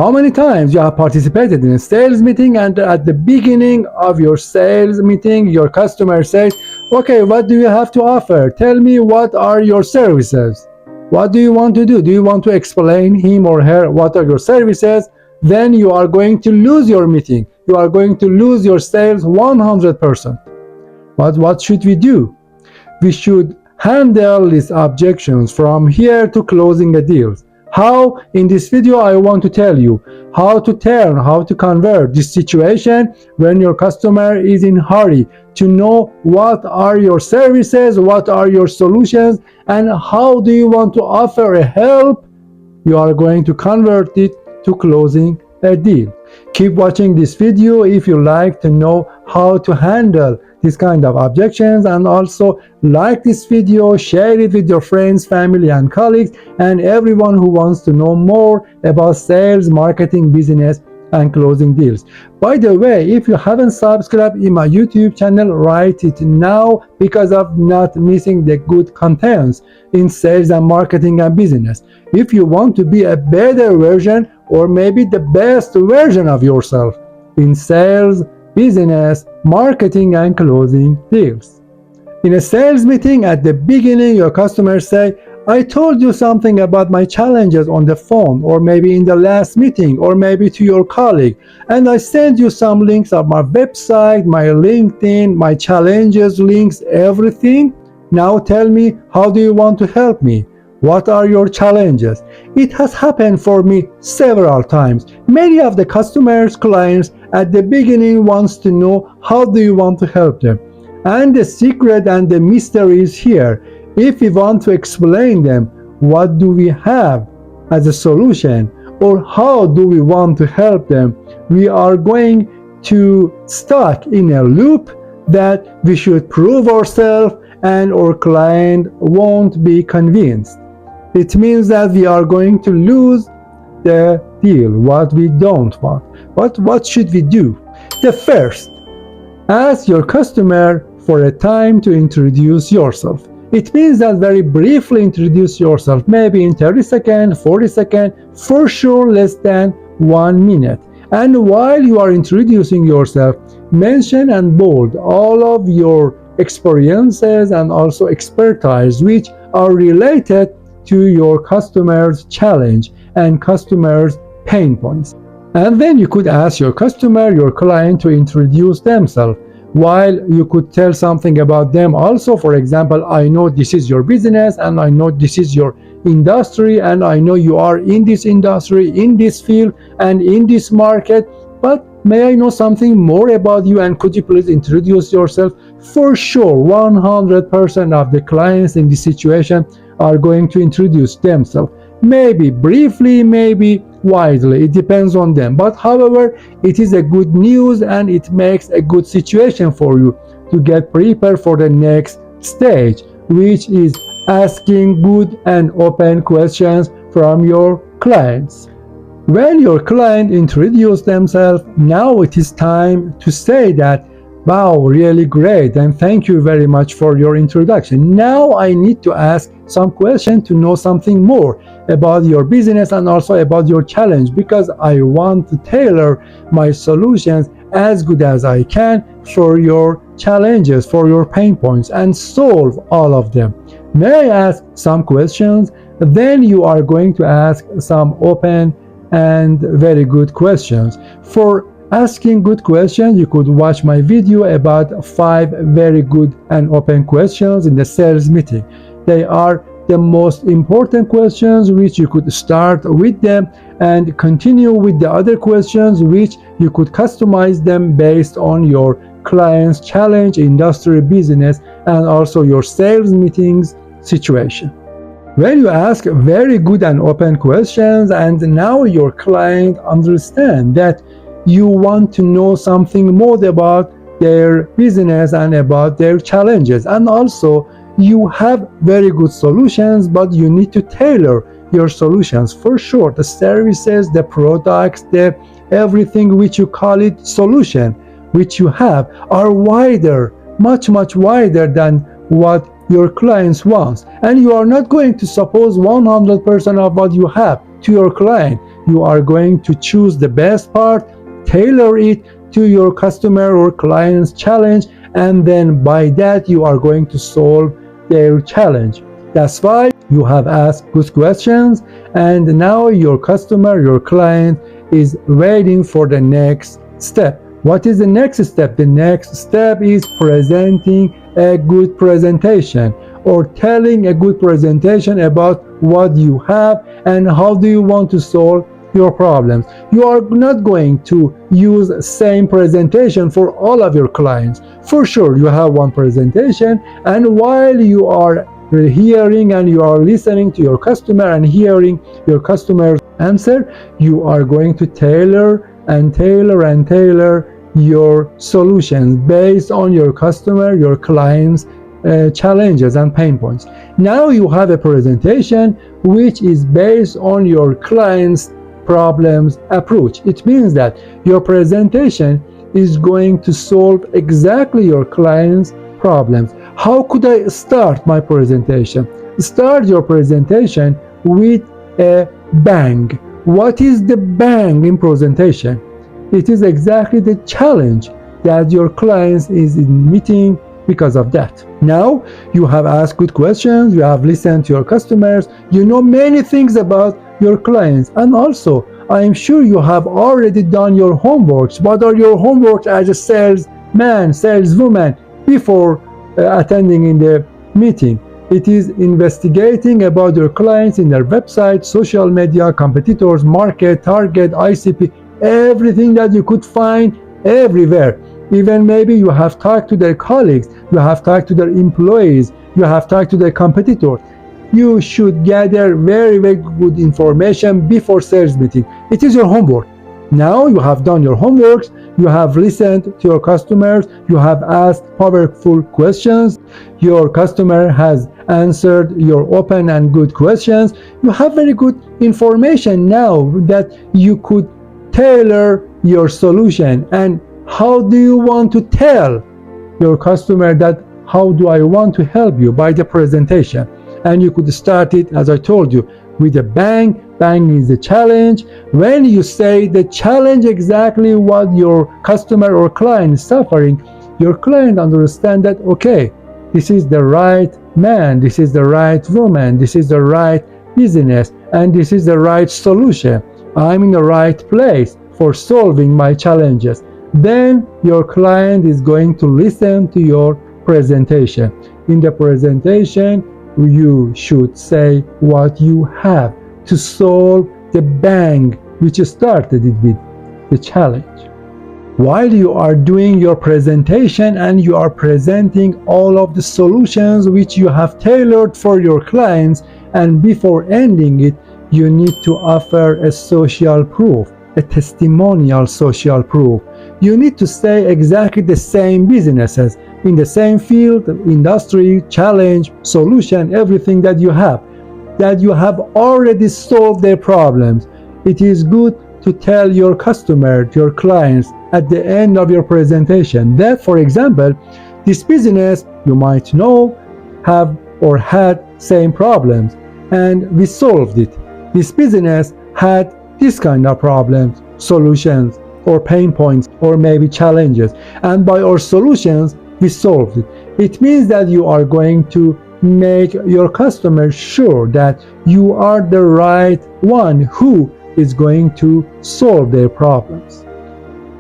How many times you have participated in a sales meeting and at the beginning of your sales meeting, your customer says, okay, what do you have to offer? Tell me, what are your services? What do you want to do? Do you want to explain him or her what are your services? Then you are going to lose your meeting. You are going to lose your sales 100%. But what should we do? We should handle these objections from here to closing a deal. How? In this video I want to tell you how to convert this situation when your customer is in hurry, to know what are your services, what are your solutions, and how do you want to offer a help. You are going to convert it to closing a deal. Keep watching this video if you like to know how to handle this kind of objections, and also like this video, share it with your friends, family and colleagues, and everyone who wants to know more about sales, marketing, business and closing deals. By the way, if you haven't subscribed in my YouTube channel, write it now because of not missing the good contents in sales and marketing and business. If you want to be a better version or maybe the best version of yourself in sales, business, marketing and closing deals. In a sales meeting, at the beginning your customers say, I told you something about my challenges on the phone, or maybe in the last meeting, or maybe to your colleague, and I sent you some links of my website, my LinkedIn, my challenges links, everything. Now tell me, how do you want to help me? What are your challenges? It has happened for me several times. Many of the customers, clients at the beginning wants to know how do you want to help them. And the secret and the mystery is here. If we want to explain them what do we have as a solution or how do we want to help them, we are going to stuck in a loop that we should prove ourselves and our client won't be convinced. It means that we are going to lose the deal, what we don't want. What should we do? The first, ask your customer for a time to introduce yourself. It means that very briefly introduce yourself, maybe in 30 seconds, 40 seconds, for sure less than 1 minute. And while you are introducing yourself, mention and bold all of your experiences and also expertise which are related to your customers' challenge and customers' pain points. And then you could ask your customer, your client, to introduce themselves, while you could tell something about them also. For example, I know this is your business and I know this is your industry and I know you are in this industry, in this field and in this market, but may I know something more about you and could you please introduce yourself? For sure, 100% of the clients in this situation are going to introduce themselves. Maybe briefly, maybe widely, it depends on them. But however, it is a good news and it makes a good situation for you to get prepared for the next stage, which is asking good and open questions from your clients. When your client introduces themselves, now it is time to say that, wow, really great, and thank you very much for your introduction. Now I need to ask some questions to know something more about your business and also about your challenge, because I want to tailor my solutions as good as I can for your challenges, for your pain points, and solve all of them. May I ask some questions? Then you are going to ask some open and very good questions. For asking good questions, you could watch my video about 5 very good and open questions in the sales meeting. They are the most important questions which you could start with them and continue with the other questions which you could customize them based on your client's challenge, industry, business, and also your sales meetings situation. When you ask very good and open questions and now your client understands that you want to know something more about their business and about their challenges, and also you have very good solutions, but you need to tailor your solutions. For sure, the services, the products, the everything which you call it solution which you have are wider, much wider than what your clients want, and you are not going to suppose 100% of what you have to your client. you are going to choose the best part, tailor it to your customer or client's challenge, and then by that you are going to solve their challenge. That's why you have asked good questions, and now your customer, your client is waiting for the next step. What is the next step? The next step is presenting a good presentation, or telling a good presentation about what you have and how do you want to solve your problems. You are not going to use the same presentation for all of your clients. For sure, you have one presentation, and while you are hearing and you are listening to your customer and hearing your customer's answer, you are going to tailor and tailor and tailor your solutions based on your customer, your client's challenges and pain points. Now you have a presentation which is based on your client's problems approach. It means that your presentation is going to solve exactly your client's problems. How could I start my presentation? Start your presentation with a bang. What is the bang in presentation? It is exactly the challenge that your client is meeting because of that. Now you have asked good questions, you have listened to your customers, you know many things about your clients, and also I am sure you have already done your homeworks. What are your homeworks as a salesman, saleswoman before attending in the meeting? It is investigating about your clients in their website, social media, competitors, market, target, ICP, everything that you could find everywhere. Even maybe you have talked to their colleagues, you have talked to their employees, you have talked to their competitors. You should gather very, very good information before sales meeting. It is your homework. Now you have done your homeworks, you have listened to your customers, you have asked powerful questions, your customer has answered your open and good questions. You have very good information now that you could tailor your solution. And how do you want to tell your customer that how do I want to help you? By the presentation. And you could start it, as I told you, with a bang. Bang is the challenge. When you say the challenge exactly what your customer or client is suffering, your client understands that, okay, this is the right man, this is the right woman, this is the right business, and this is the right solution. I'm in the right place for solving my challenges. Then your client is going to listen to your presentation. In the presentation, you should say what you have to solve the bang which started it with, the challenge. While you are doing your presentation and you are presenting all of the solutions which you have tailored for your clients, and before ending it, you need to offer a social proof, a testimonial social proof. You need to say exactly the same businesses in the same field, industry, challenge, solution, everything that you have already solved their problems. It is good to tell your customer, your clients at the end of your presentation that, for example, this business you might know have or had same problems and we solved it. This business had this kind of problems, solutions, or pain points, or maybe challenges, and by our solutions we solved it. It means that you are going to make your customers sure that you are the right one who is going to solve their problems.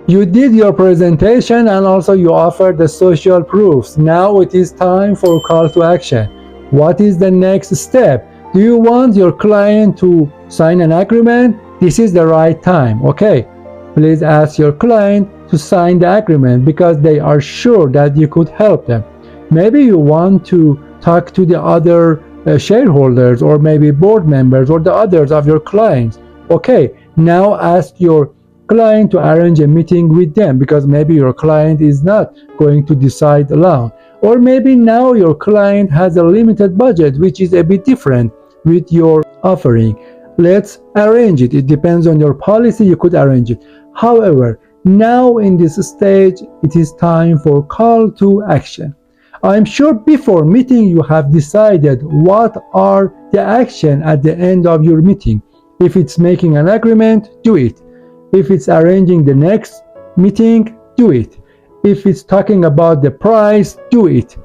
You did your presentation and also you offered the social proofs. Now it is time for call to action. What is the next step? Do you want your client to sign an agreement? This is the right time. Okay, please ask your client to sign the agreement because they are sure that you could help them. Maybe you want to talk to the other shareholders or maybe board members or the others of your clients. Okay, now ask your client to arrange a meeting with them because maybe your client is not going to decide alone. Or maybe now your client has a limited budget which is a bit different with your offering. Let's arrange it. It depends on your policy, you could arrange it. However, now in this stage, it is time for call to action. I'm sure before meeting you have decided what are the action at the end of your meeting. If it's making an agreement, do it. If it's arranging the next meeting, do it. If it's talking about the price, do it.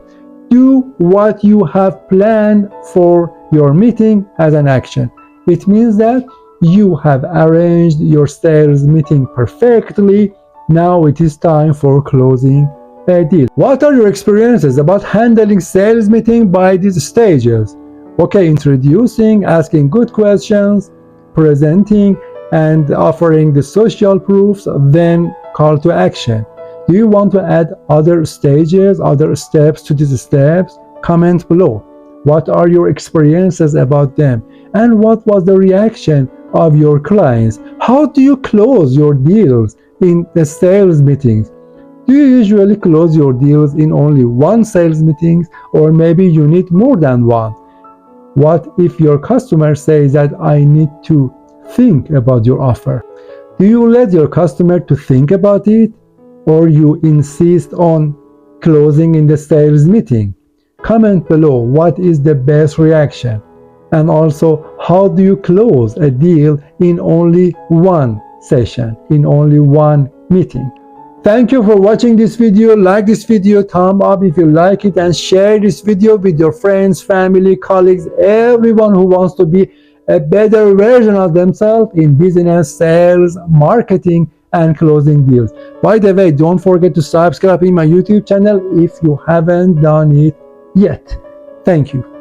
Do what you have planned for your meeting as an action. It means that you have arranged your sales meeting perfectly. Now it is time for closing a deal. What are your experiences about handling sales meeting by these stages? Okay, introducing, asking good questions, presenting, and offering the social proofs, then call to action. Do you want to add other stages, other steps to these steps? Comment below. What are your experiences about them? And what was the reaction of your clients? How do you close your deals in the sales meetings? Do you usually close your deals in only one sales meeting, or maybe you need more than one? What if your customer says that I need to think about your offer? Do you let your customer to think about it, or you insist on closing in the sales meeting? Comment below what is the best reaction, and also how do you close a deal in only one session, in only one meeting. Thank you for watching this video. Like this video, thumb up if you like it, and share this video with your friends, family, colleagues, everyone who wants to be a better version of themselves in business, sales, marketing, and closing deals. By the way, don't forget to subscribe in my YouTube channel if you haven't done it yet. Thank you.